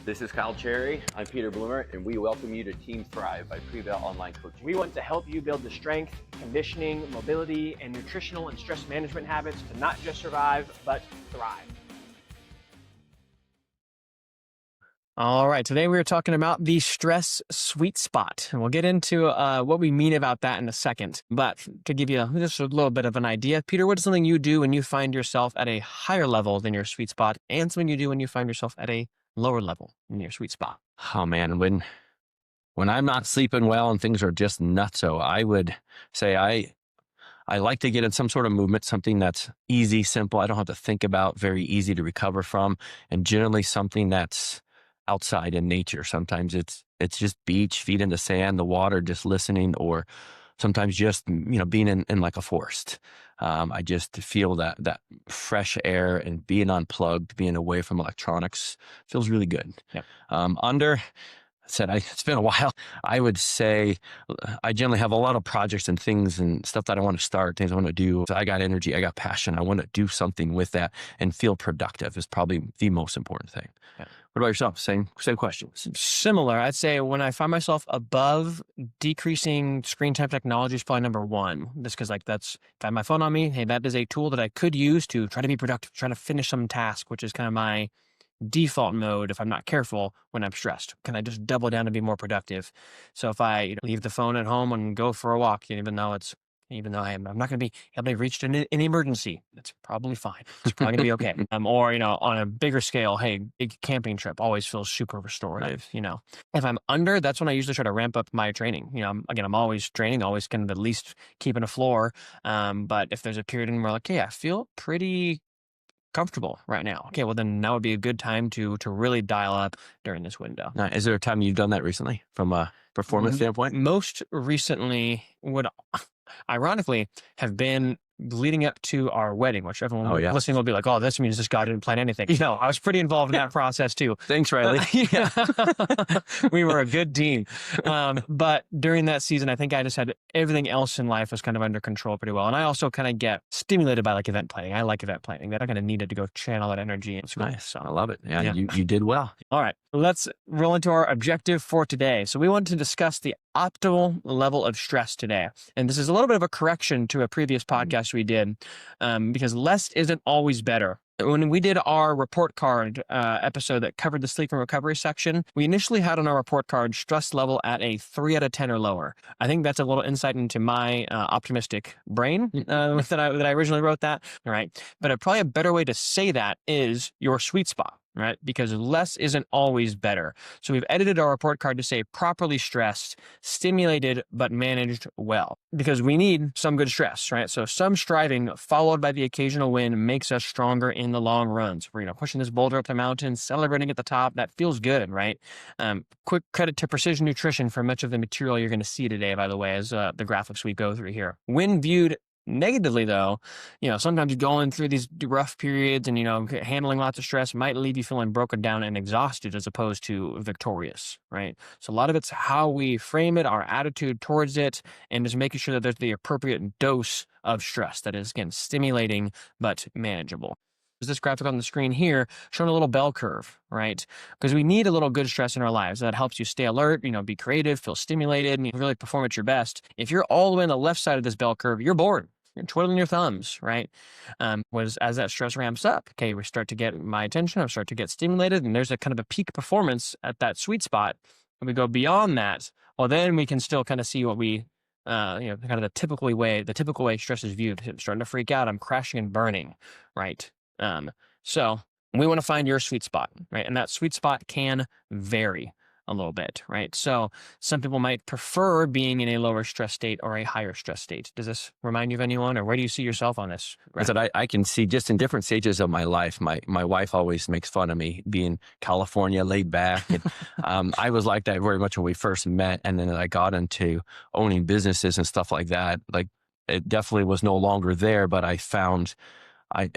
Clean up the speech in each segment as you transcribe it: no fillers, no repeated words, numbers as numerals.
This is Kyle Cherry. I'm Peter Bloomer, and we welcome you to Team Thrive by Prevail Online Coaching. We want to help you build the strength, conditioning, mobility, and nutritional and stress management habits to not just survive, but thrive. All right, today we are talking about the stress sweet spot, and we'll get into what we mean about that in a second. But to give you just a little bit of an idea, Peter, what is something you do when you find yourself at a higher level than your sweet spot, and something you do when you find yourself at a lower level in your sweet spot? Oh man, when I'm not sleeping well and things are just nutso, I would say I like to get in some sort of movement, something that's easy, simple, I don't have to think about, very easy to recover from, and generally something that's outside in nature. Sometimes it's just beach, feet in the sand, the water, just listening, or sometimes just, being in like a forest. I just feel that fresh air and being unplugged, being away from electronics feels really good. Yep. It's been a while. I would say I generally have a lot of projects and things and stuff that I want to start, things I want to do. So I got energy, I got passion. I want to do something with that and feel productive is probably the most important thing. Yeah. What about yourself? Same questions. Similar. I'd say when I find myself above, decreasing screen time technology is probably number one. Just because if I have my phone on me, hey, that is a tool that I could use to try to be productive, try to finish some task, which is kind of my default mode if I'm not careful when I'm stressed. Can I just double down to be more productive? So if I leave the phone at home and go for a walk, even though I'm not going to be able to reach an emergency, that's probably fine. It's probably going to be okay. Or, on a bigger scale, hey, big camping trip always feels super restorative, If I'm under, that's when I usually try to ramp up my training. I'm always training, always kind of at least keeping a floor. But if there's a period in where I feel pretty comfortable right now. Okay, well then that would be a good time to really dial up during this window. Now, is there a time you've done that recently from a performance standpoint? Most recently would ironically have been leading up to our wedding, which everyone listening will be like, oh, this means this guy didn't plan anything. I was pretty involved in that process too. Thanks, Riley. We were a good team. But during that season, I think I just had everything else in life was kind of under control pretty well. And I also kind of get stimulated by event planning. I like event planning. That I kind of needed to go channel that energy in school. Nice. So I love it. Yeah. You did well. All right. Let's roll into our objective for today. So we want to discuss the optimal level of stress today. And this is a little bit of a correction to a previous podcast we did, because less isn't always better. When we did our report card episode that covered the sleep and recovery section, we initially had on our report card stress level at a 3 out of 10 or lower. I think that's a little insight into my optimistic brain that I originally wrote that. All right. But probably a better way to say that is your sweet spot. Right? Because less isn't always better. So we've edited our report card to say properly stressed, stimulated, but managed well. Because we need some good stress, right? So some striving followed by the occasional win makes us stronger in the long run. So we're pushing this boulder up the mountain, celebrating at the top. That feels good, right? Quick credit to Precision Nutrition for much of the material you're going to see today, by the way, as the graphics we go through here. When viewed negatively, though, sometimes going through these rough periods and, handling lots of stress might leave you feeling broken down and exhausted as opposed to victorious, right? So a lot of it's how we frame it, our attitude towards it, and just making sure that there's the appropriate dose of stress that is, again, stimulating but manageable. This graphic on the screen here showing a little bell curve, right? Because we need a little good stress in our lives. That helps you stay alert, be creative, feel stimulated, and really perform at your best. If you're all the way on the left side of this bell curve, you're bored. You're twiddling your thumbs, right? As that stress ramps up, okay, we start to get my attention, I start to get stimulated, and there's a kind of a peak performance at that sweet spot. And we go beyond that, well, then we can still kind of see what we kind of the typical way stress is viewed. I'm starting to freak out. I'm crashing and burning, right? So we want to find your sweet spot, right? And that sweet spot can vary a little bit, right? So some people might prefer being in a lower stress state or a higher stress state. Does this remind you of anyone, or where do you see yourself on this? Right? I can see just in different stages of my life, my wife always makes fun of me being California laid back. And, I was like that very much when we first met. And then I got into owning businesses and stuff like that. Like it definitely was no longer there, but I found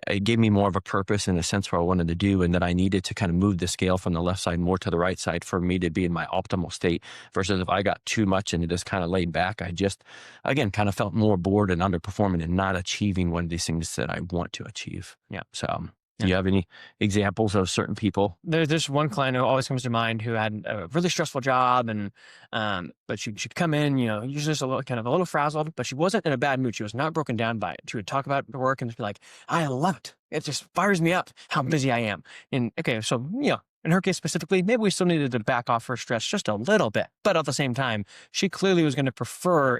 it gave me more of a purpose in a sense where I wanted to do, and that I needed to kind of move the scale from the left side more to the right side for me to be in my optimal state, versus if I got too much and it just kind of laid back, I just, again, kind of felt more bored and underperforming and not achieving one of these things that I want to achieve. Yeah. So Do you have any examples of certain people? There's this one client who always comes to mind who had a really stressful job, and but she'd come in, usually just a little frazzled, but she wasn't in a bad mood. She was not broken down by it. She would talk about the work and just be like, "I love it. It just fires me up how busy I am." And okay, so in her case specifically, maybe we still needed to back off her stress just a little bit. But at the same time, she clearly was going to prefer,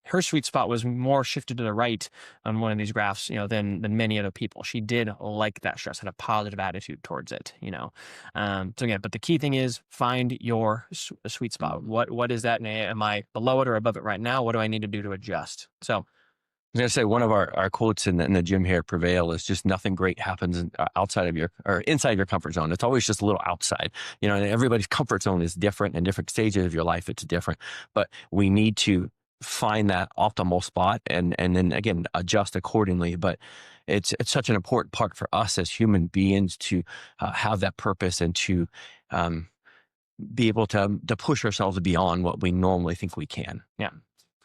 her sweet spot was more shifted to the right on one of these graphs, than many other people. She did like that stress, had a positive attitude towards it, So again, but the key thing is find your sweet spot. What is that? Am I below it or above it right now? What do I need to do to adjust? So I was going to say one of our quotes in the gym here at Prevail is just nothing great happens outside of or inside your comfort zone. It's always just a little outside, and everybody's comfort zone is different in different stages of your life. It's different, but we need to find that optimal spot and then again, adjust accordingly. But it's such an important part for us as human beings to have that purpose and to be able to push ourselves beyond what we normally think we can. Yeah.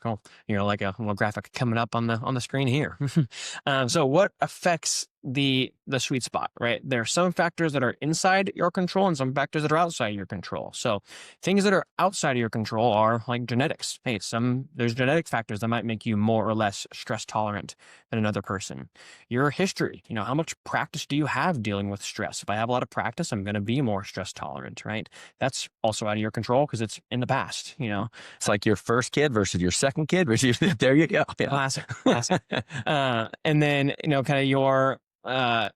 Cool. Like a little graphic coming up on the screen here. So what affects the sweet spot, right? There are some factors that are inside your control and some factors that are outside your control. So things that are outside of your control are like genetics. Hey, there's genetic factors that might make you more or less stress tolerant than another person. Your history, how much practice do you have dealing with stress? If I have a lot of practice, I'm going to be more stress tolerant, right? That's also out of your control because it's in the past, It's like your first kid versus your second kid. There you go. Yeah. Classic. And then, kind of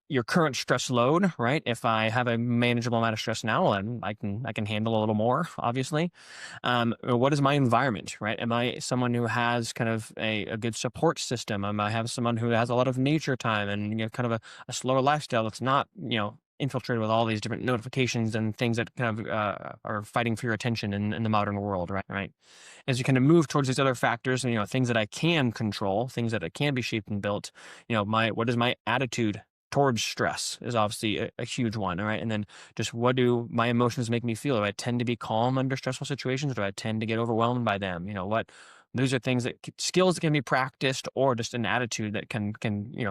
your current stress load, right? If I have a manageable amount of stress now, then I can handle a little more, obviously. What is my environment, right? Am I someone who has kind of a good support system? Am I have someone who has a lot of nature time and kind of a slower lifestyle that's not, infiltrated with all these different notifications and things that kind of are fighting for your attention in the modern world, right? As you kind of move towards these other factors, things that I can control, things that can be shaped and built, what is my attitude towards stress is obviously a huge one, all right? And then just what do my emotions make me feel? Do I tend to be calm under stressful situations? Or do I tend to get overwhelmed by them? Those are things skills that can be practiced, or just an attitude that can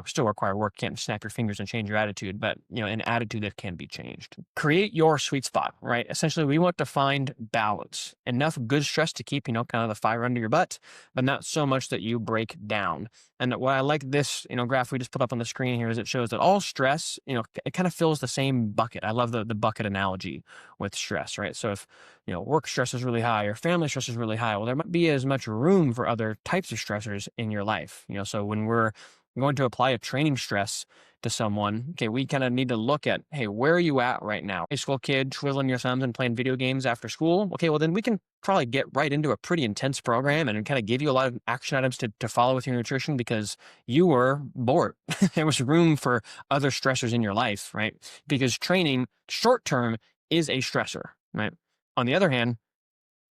still require work. Can't snap your fingers and change your attitude, but an attitude that can be changed. Create your sweet spot, right? Essentially, we want to find balance, enough good stress to keep kind of the fire under your butt, but not so much that you break down. And what I like this graph we just put up on the screen here is it shows that all stress it kind of fills the same bucket. I love the bucket analogy with stress, right? So if work stress is really high or family stress is really high, well, there might be as much room for other types of stressors in your life. So when we're going to apply a training stress to someone, okay, we kind of need to look at, hey, where are you at right now? High school kid twiddling your thumbs and playing video games after school. Okay, well, then we can probably get right into a pretty intense program and kind of give you a lot of action items to follow with your nutrition because you were bored. There was room for other stressors in your life, right? Because training short term is a stressor, right? On the other hand,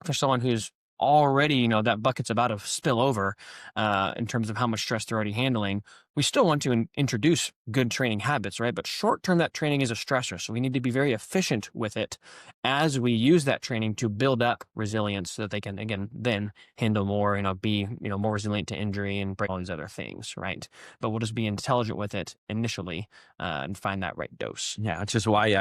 for someone who's already, that bucket's about to spill over in terms of how much stress they're already handling, we still want to introduce good training habits, right? But short term, that training is a stressor. So we need to be very efficient with it as we use that training to build up resilience so that they can, again, then handle more, be, more resilient to injury and break all these other things, right? But we'll just be intelligent with it initially and find that right dose. Yeah, it's just why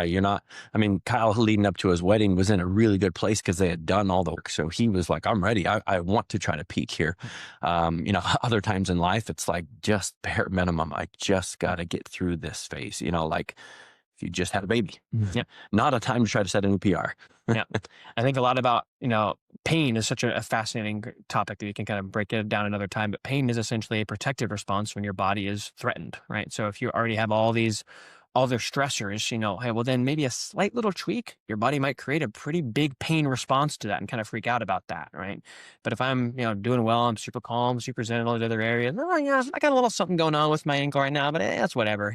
Kyle leading up to his wedding was in a really good place because they had done all the work. So he was like, I'm ready. I want to try to peak here. Other times in life, it's like just bare minimum. I just got to get through this phase, like if you just had a baby. Yeah. Not a time to try to set a new PR. Yeah. I think a lot about, pain is such a fascinating topic that you can kind of break it down another time, but pain is essentially a protective response when your body is threatened, right? So if you already have all their stressors, hey, well, then maybe a slight little tweak, your body might create a pretty big pain response to that and kind of freak out about that, right? But if I'm, doing well, I'm super calm, super zen in all those other areas, oh, yeah, I got a little something going on with my ankle right now, but that's whatever,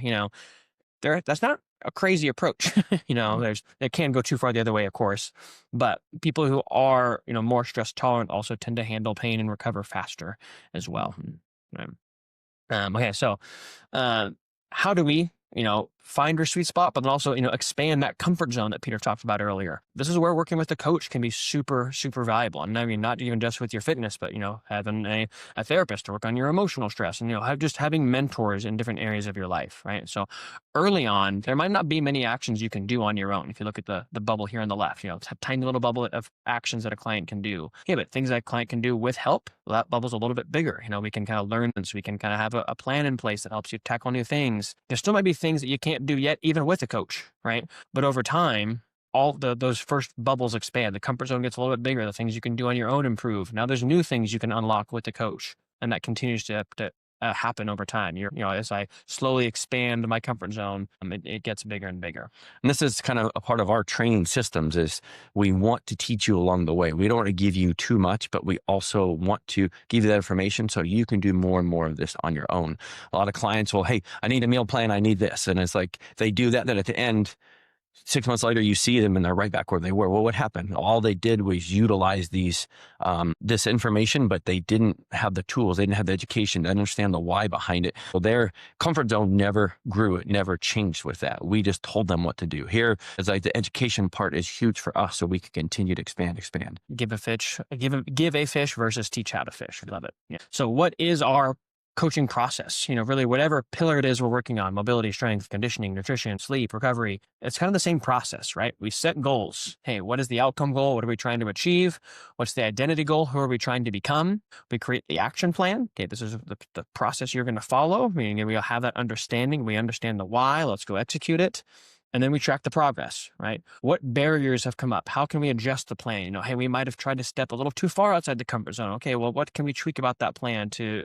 that's not a crazy approach. They can go too far the other way, of course, but people who are, more stress tolerant also tend to handle pain and recover faster as well. Right? Okay. So, how do we find your sweet spot, but then also, expand that comfort zone that Peter talked about earlier. This is where working with a coach can be super, super valuable. And I mean, not even just with your fitness, but, having a therapist to work on your emotional stress and, just having mentors in different areas of your life, right? So early on, there might not be many actions you can do on your own. If you look at the bubble here on the left, it's a tiny little bubble of actions that a client can do. Yeah, but things that a client can do with help, well, that bubble's a little bit bigger. We can kind of learn, so we can kind of have a plan in place that helps you tackle new things. There still might be things that you can't do yet, even with a coach, right? But over time, all those first bubbles expand. The comfort zone gets a little bit bigger. The things you can do on your own improve. Now there's new things you can unlock with the coach, and that continues to happen over time. As I slowly expand my comfort zone, it gets bigger and bigger. And this is kind of a part of our training systems is we want to teach you along the way. We don't want to give you too much, but we also want to give you that information so you can do more and more of this on your own. A lot of clients will, hey, I need a meal plan. I need this. And it's like they do that. Then at the end, 6 months later, you see them and they're right back where they were. Well, what happened? All they did was utilize this information, but they didn't have the tools. They didn't have the education to understand the why behind it. Well, their comfort zone never grew. It never changed with that. We just told them what to do. Here, it's like the education part is huge for us so we can continue to expand. Give a fish versus teach how to fish. I love it. Yeah. So what is our coaching process? Really whatever pillar it is we're working on, mobility, strength, conditioning, nutrition, sleep, recovery, it's kind of the same process, right? We set goals. Hey, what is the outcome goal? What are we trying to achieve? What's the identity goal? Who are we trying to become? We create the action plan. Okay, this is the process you're going to follow. Meaning we have that understanding. We understand the why. Let's go execute it. And then we track the progress, right? What barriers have come up? How can we adjust the plan? Hey, we might have tried to step a little too far outside the comfort zone. Okay, well, what can we tweak about that plan to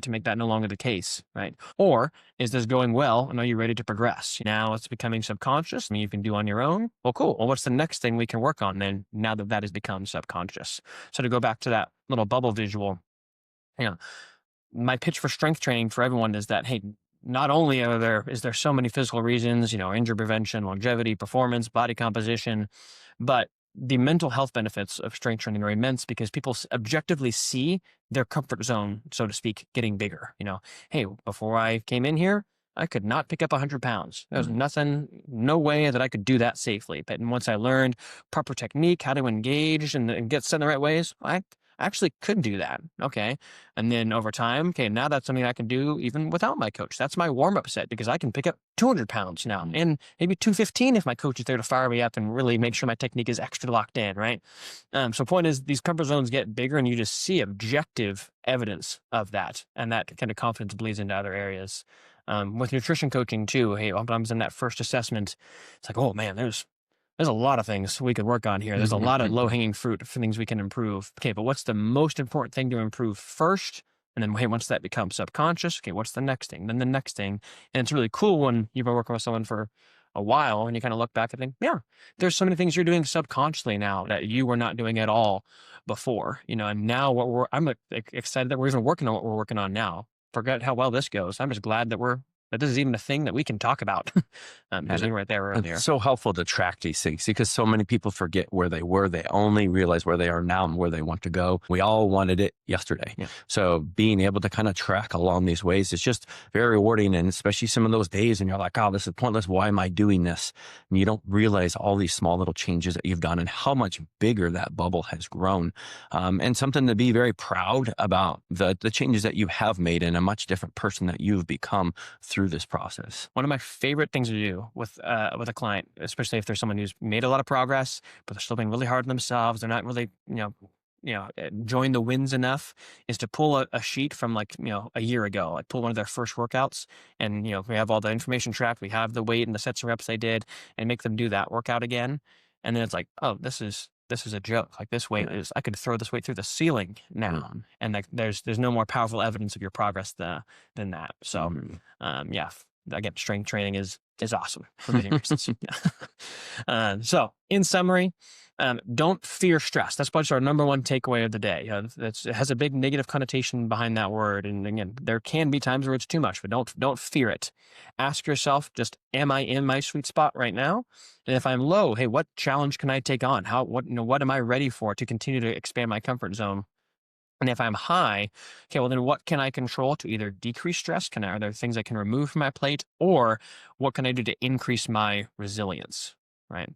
make that no longer the case, right? Or is this going well and are you ready to progress? Now it's becoming subconscious. You can do on your own. Well, cool. Well, what's the next thing we can work on then now that that has become subconscious? So to go back to that little bubble visual, my pitch for strength training for everyone is that, hey, not only is there so many physical reasons, injury prevention, longevity, performance, body composition, but the mental health benefits of strength training are immense because people objectively see their comfort zone, so to speak, getting bigger. Hey, before I came in here, I could not pick up 100 pounds. There was no way that I could do that safely. But once I learned proper technique, how to engage and get set in the right ways, I actually could do that. Okay. And then over time, okay, now that's something I can do even without my coach. That's my warm-up set because I can pick up 200 pounds now and maybe 215 if my coach is there to fire me up and really make sure my technique is extra locked in, right? So point is these comfort zones get bigger and you just see objective evidence of that. And that kind of confidence bleeds into other areas. With nutrition coaching too, hey, when I was in that first assessment, it's like, oh man, there's a lot of things we could work on here. There's a lot of low-hanging fruit for things we can improve. Okay, but what's the most important thing to improve first? And then, hey, once that becomes subconscious, okay, what's the next thing? Then the next thing. And it's really cool when you've been working with someone for a while and you kind of look back and think, yeah, there's so many things you're doing subconsciously now that you were not doing at all before. And now I'm excited that we're even working on what we're working on now. Forget how well this goes. I'm just glad that this is even a thing that we can talk about. Being right there earlier. It's so helpful to track these things because so many people forget where they were. They only realize where they are now and where they want to go. We all wanted it yesterday. Yeah. So being able to kind of track along these ways is just very rewarding. And especially some of those days and you're like, oh, this is pointless. Why am I doing this? And you don't realize all these small little changes that you've done and how much bigger that bubble has grown. And something to be very proud about the changes that you have made and a much different person that you've become through this process. One of my favorite things to do with a client, especially if there's someone who's made a lot of progress, but they're still being really hard on themselves, they're not really, enjoying the wins enough, is to pull a sheet from a year ago, like pull one of their first workouts and, we have all the information tracked, we have the weight and the sets and reps they did and make them do that workout again. And then it's like, oh, this is a joke. Like this weight I could throw this weight through the ceiling now. And there's no more powerful evidence of your progress than that. So, again, strength training is awesome for many reasons. So in summary, don't fear stress. That's probably our number one takeaway of the day. It has a big negative connotation behind that word. And again, there can be times where it's too much, but don't fear it. Ask yourself, just, am I in my sweet spot right now? And if I'm low, hey, what challenge can I take on? What am I ready for to continue to expand my comfort zone And if I'm high, okay, well then what can I control to either decrease stress? Are there things I can remove from my plate, or what can I do to increase my resilience? Right.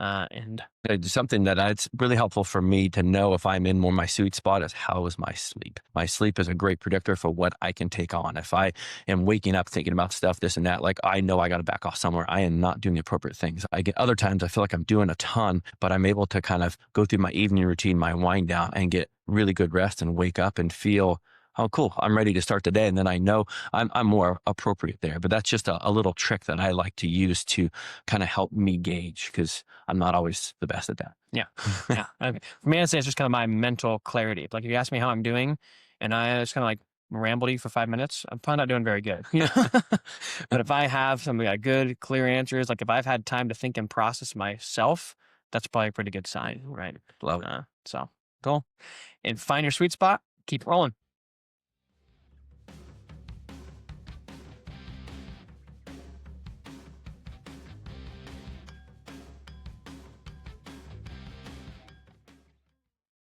And It's something that it's really helpful for me to know if I'm in more my sweet spot is how is my sleep. My sleep is a great predictor for what I can take on. If I am waking up thinking about stuff, this and that, like I know I got to back off somewhere. I am not doing the appropriate things. I get other times I feel like I'm doing a ton, but I'm able to kind of go through my evening routine, my wind down, and get really good rest and wake up and feel, oh, cool, I'm ready to start the day. And then I know I'm more appropriate there. But that's just a little trick that I like to use to kind of help me gauge, because I'm not always the best at that. yeah, yeah. Okay. For me, I'd say it's just kind of my mental clarity. Like if you ask me how I'm doing, and I just kind of like ramble to you for 5 minutes, I'm probably not doing very good. But if I have some good, clear answers, like if I've had time to think and process myself, that's probably a pretty good sign, right? Love it. So cool. And find your sweet spot. Keep rolling.